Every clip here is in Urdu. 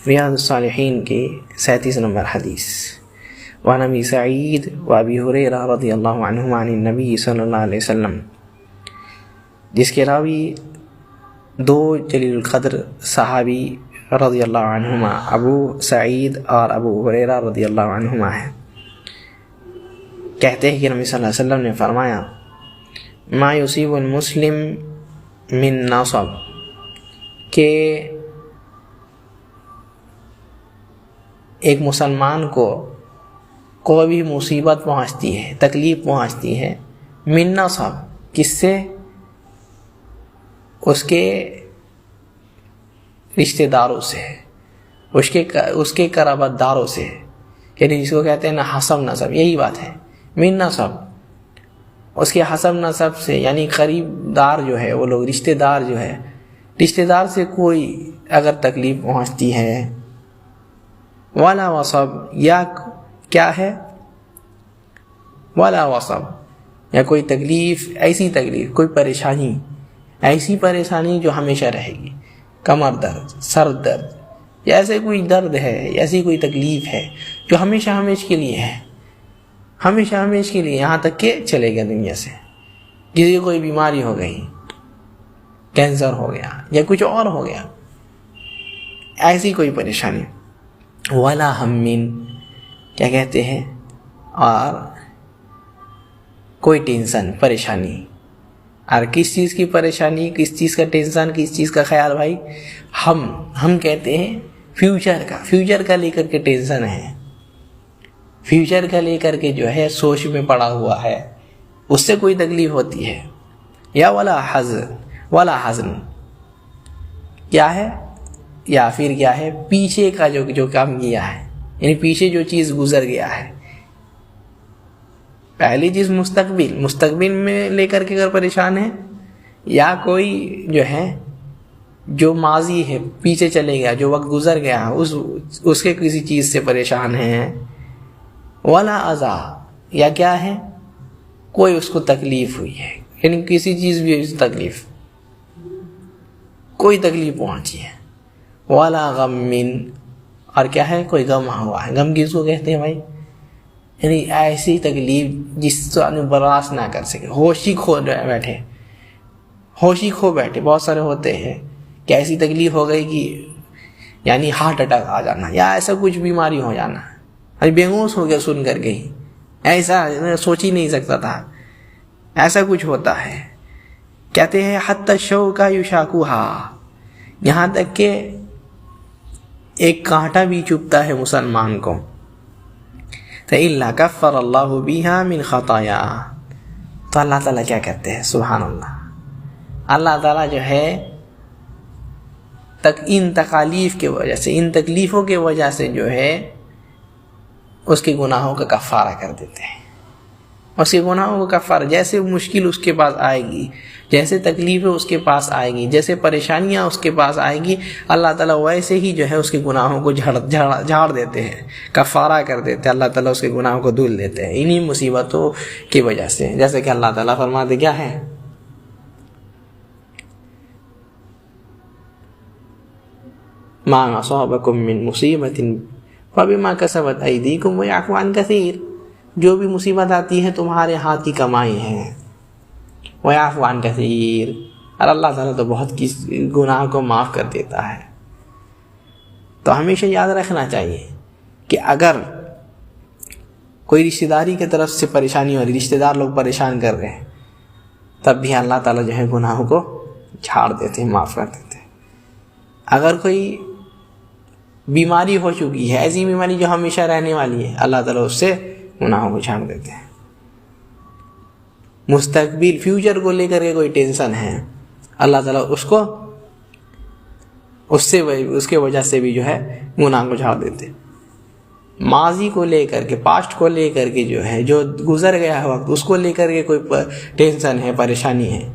ریاض الصالحین کی 37 نمبر حدیث، وعن ابی سعید و ابی ہریرہ رضی اللہ عنہما عن النبی صلی اللہ علیہ وسلم، جس کے راوی دو جلیل القدر صحابی رضی اللہ عنہما ابو سعید اور ابو ہریرہ رضی اللہ عنہما ہیں۔ کہتے ہیں کہ نبی صلی اللہ علیہ وسلم نے فرمایا، ما یصیب المسلم من نصب، کہ ایک مسلمان کو کوئی بھی مصیبت پہنچتی ہے، تکلیف پہنچتی ہے، من نصب، کس سے؟ اس کے رشتہ داروں سے، اس کے قرابت داروں سے، یعنی جس کو کہتے ہیں نا حسب نسب، یہی بات ہے، من نصب، اس کے حسب نسب سے، یعنی قریب دار جو ہے، وہ لوگ رشتہ دار جو ہے، رشتہ دار سے کوئی اگر تکلیف پہنچتی ہے، ولا وصب، یا کیا ہے، ولا وصب، یا کوئی تکلیف، ایسی تکلیف، کوئی پریشانی، ایسی پریشانی جو ہمیشہ رہے گی، کمر درد، سر درد، یا ایسے کوئی درد ہے، ایسی کوئی تکلیف ہے جو ہمیشہ ہمیشہ کے لیے ہے، ہمیشہ ہمیشہ کے لیے، یہاں تک کہ چلے گیا دنیا سے، کسی کو کوئی بیماری ہو گئی، کینسر ہو گیا یا کچھ اور ہو گیا، ایسی کوئی پریشانی، ولا ہمین، کیا کہتے ہیں، اور کوئی ٹینشن، پریشانی، اور کس چیز کی پریشانی، کس چیز کا ٹینشن، کس چیز کا خیال بھائی، ہم کہتے ہیں فیوچر کا لے کر کے ٹینشن ہے، فیوچر کا لے کر کے جو ہے سوچ میں پڑا ہوا ہے، اس سے کوئی تکلیف ہوتی ہے، یا ولا حزن، کیا ہے، یا پھر کیا ہے، پیچھے کا جو کام کیا ہے، یعنی پیچھے جو چیز گزر گیا ہے، پہلی چیز مستقبل میں لے کر کے اگر پریشان ہے، یا کوئی جو ہے جو ماضی ہے، پیچھے چلے گیا، جو وقت گزر گیا، اس کے کسی چیز سے پریشان ہے، ولا اذا، یا کیا ہے، کوئی اس کو تکلیف ہوئی ہے، یعنی کسی چیز بھی تکلیف، کوئی تکلیف پہنچی ہے، ولا غم، اور کیا ہے، کوئی غم ہوا ہے، غم کس کو کہتے ہیں بھائی، یعنی ایسی تکلیف جس سے آدمی برداشت نہ کر سکے، ہوش ہی کھو بیٹھے، بہت سارے ہوتے ہیں کہ ایسی تکلیف ہو گئی کہ یعنی ہارٹ اٹیک آ جانا، یا ایسا کچھ بیماری ہو جانا، بے ہوش ہو گیا سن کر کے ہی، ایسا سوچ ہی نہیں سکتا تھا، ایسا کچھ ہوتا ہے، کہتے ہیں حتی الشوکۃ یشاکوہا، یہاں تک کہ ایک کانٹا بھی چبھتا ہے مسلمان کو، فَإِلَّا كَفَّرَ اللَّهُ بِهَا مِنْ خَطَايَاهُ، تو اللہ تعالیٰ کیا کہتے ہیں، سبحان اللہ تعالیٰ جو ہے ان تکالیف کے وجہ سے، ان تکلیفوں کے وجہ سے جو ہے اس کے گناہوں کا کفارہ کر دیتے ہیں، اس کے گناہوں کا کفارہ، جیسے مشکل اس کے پاس آئے گی، جیسے تکلیفیں اس کے پاس آئے گی، جیسے پریشانیاں اس کے پاس آئے گی، اللہ تعالیٰ ویسے ہی جو ہے اس کے گناہوں کو جھاڑ دیتے ہیں، کفارہ کر دیتے ہیں، اللہ تعالیٰ اس کے گناہوں کو دھل دیتے ہیں انہی مصیبتوں کی وجہ سے، جیسے کہ اللہ تعالیٰ فرماتے کیا ہے، ما اصابکم من مصیبت فبما کسبت ایدیکم ویعفو عن کثیر، جو بھی مصیبت آتی ہے تمہارے ہاتھ کی کمائی ہے، ویعفو عن کثیر، اور اللہ تعالیٰ تو بہت کسی گناہ کو معاف کر دیتا ہے۔ تو ہمیشہ یاد رکھنا چاہیے کہ اگر کوئی رشتہ داری کی طرف سے پریشانی ہو رہی، رشتہ دار لوگ پریشان کر رہے ہیں، تب بھی اللہ تعالیٰ جو ہے گناہوں کو جھاڑ دیتے ہیں، معاف کر دیتے ہیں۔ اگر کوئی بیماری ہو چکی ہے، ایسی بیماری جو ہمیشہ رہنے والی ہے، اللہ تعالیٰ اس سے گناہوں کو جھاڑ دیتے ہیں۔ مستقبل، فیوچر کو لے کر کے کوئی ٹینشن ہے، اللہ تعالیٰ اس کے وجہ سے بھی جو ہے گناہ کو جھاڑ دیتے ہیں۔ ماضی کو لے کر کے، پاسٹ کو لے کر کے جو ہے، جو گزر گیا ہے وقت، اس کو لے کر کے کوئی ٹینشن ہے، پریشانی ہے،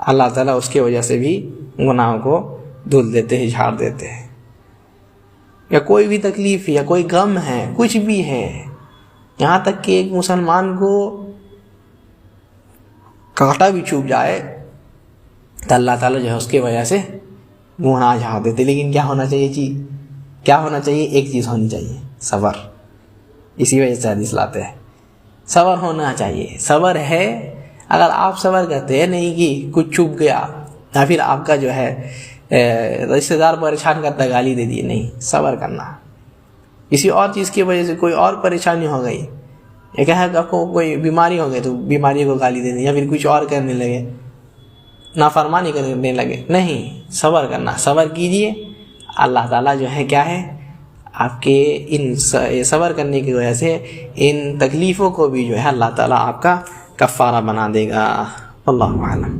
اللہ تعالیٰ اس کے وجہ سے بھی گناہوں کو دھل دیتے ہیں، جھاڑ دیتے ہیں۔ یا کوئی بھی تکلیف ہے، یا کوئی غم ہے، کچھ بھی ہے، یہاں تک کہ ایک مسلمان کو کانٹا بھی چبھ جائے تو اللہ تعالیٰ جو ہے اس کی وجہ سے گناہ جھاڑ دیتے۔ لیکن کیا ہونا چاہیے جی، کیا ہونا چاہیے؟ ایک چیز ہونی چاہیے، صبر. اسی وجہ سے حدیث لاتے ہیں صبر ہونا چاہیے. صبر ہے، اگر آپ صبر کرتے ہیں نہیں کہ کچھ چھپ گیا یا پھر آپ کا جو ہے رشتہ دار پریشان کرتا گالی دے دی، نہیں، صبر کرنا. کسی اور چیز کی وجہ سے کوئی اور پریشانی ہو گئی، یہ کہ آپ کو کوئی بیماری ہو گئی تو بیماری کو گالی دے دیں یا پھر کچھ اور کرنے لگے، نافرمانی کرنے لگے، نہیں، صبر کرنا. صبر کیجئے، اللہ تعالیٰ جو ہے کیا ہے آپ کے ان صبر کرنے کی وجہ سے ان تکلیفوں کو بھی جو ہے اللہ تعالیٰ آپ کا کفارہ بنا دے گا. اللہ اعلم.